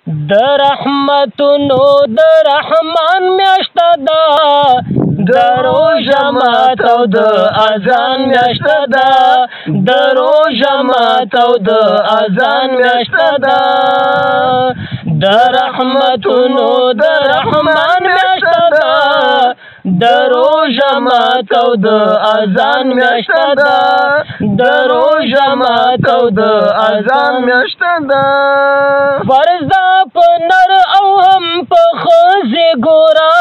د رحمتونو د رحمان میاشت ده د روژه مات او د اذان میاشت ده د روژه مات او د اذان میاشت ده د رحمتونو د رحمان میاشت ده د روژه مات او د اذان میاشت ده د روژه مات او د اذان میاشت ده فرض ده په نر او هم په ښځې ګوره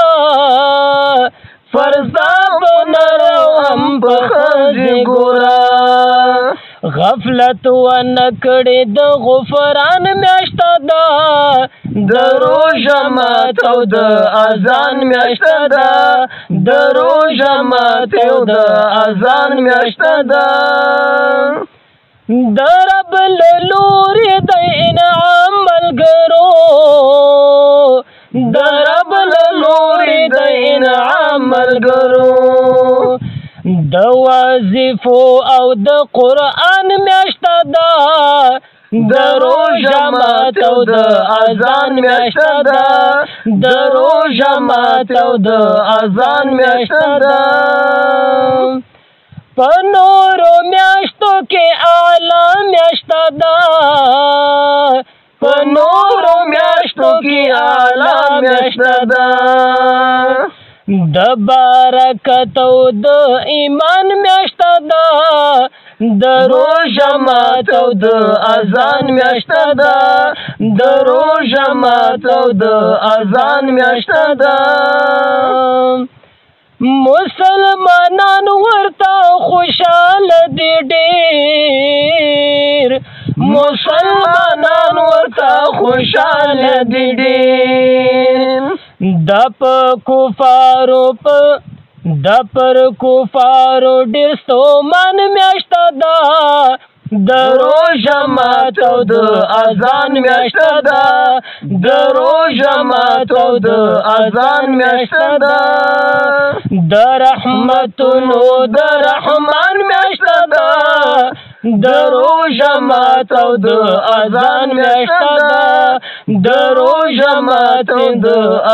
فرض ده په نر او هم په ښځې ګوره غفلت ونه کړې د غفران میاشت ده د روژه مات او د اذان میاشت ده د روژه مات او د اذان میاشت ده د رب له لورې د انعام ملګرو د رب له لورې د انعام ملګرو د وظیفو او د قرآن میاشت ده د روژه مات او د اذان میاشت ده د روژه مات او د اذان میاشت ده په نورو میاشتو کې اعلی میاشت ده په نورو میاشتو کې اعلی میاشت ده د برکت او د ایمان میاشت ده د روژه مات او د اذان میاشت ده د روژه مات او د اذان میاشت ده مسلمانان ورته خوشاله دي ډېر مسلمانان ورته خوشاله دي ډېر د پر کفارو ډېر ستومان میاشت ده د روژه مات او د اذان میاشت ده د روژه مات او د اذان میاشت ده د رحمتونو د رحمان میاشت ده د روژه مات او د اذان میاشت ده د روژه مات او د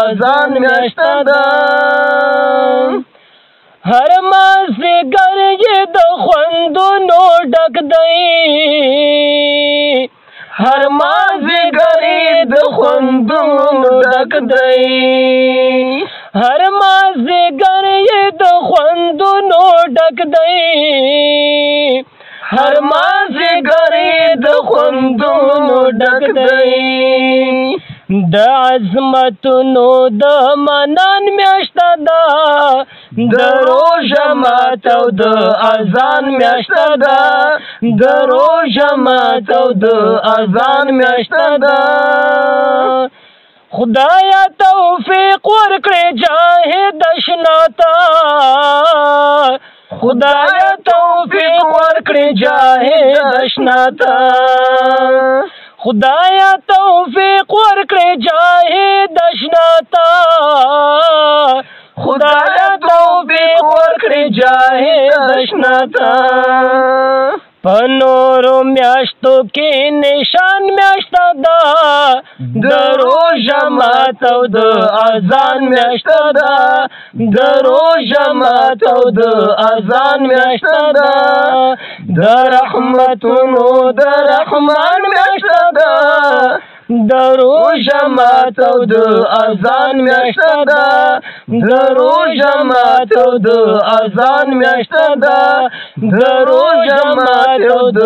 اذان میاشت ده هر مازدیګر یې د خوندونو ډک دی هر مازدیګر یې د خوندونو ډک دی هر مازدیګر یې د خوندونو ډک دی هر مازدیګر یې د خوندونو ډک دی د عظمتونو د منان میاشت ده د روژه مات او د اذان میاشت ده د روژه مات او د اذان میاشت ده خدایا توفیق ورکړې جاهد اشناتا خدایا توفیق ورکړې جاهد اشناتا خدایا توفیق ورکړې جاهد اشناتا خدایا توفیق ورکړې جاهد اشناتا په نورو میاشتو کې نشان میاشت ده د روژه مات او د اذان میاشت ده د روژه مات او د اذان میاشت ده د رحمتونو د رحمان میاشت ده د روژه مات او د اذان میاشت ده د روژه مات او د اذان میاشت ده د روژه مات او د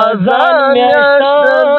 اذان میاشت ده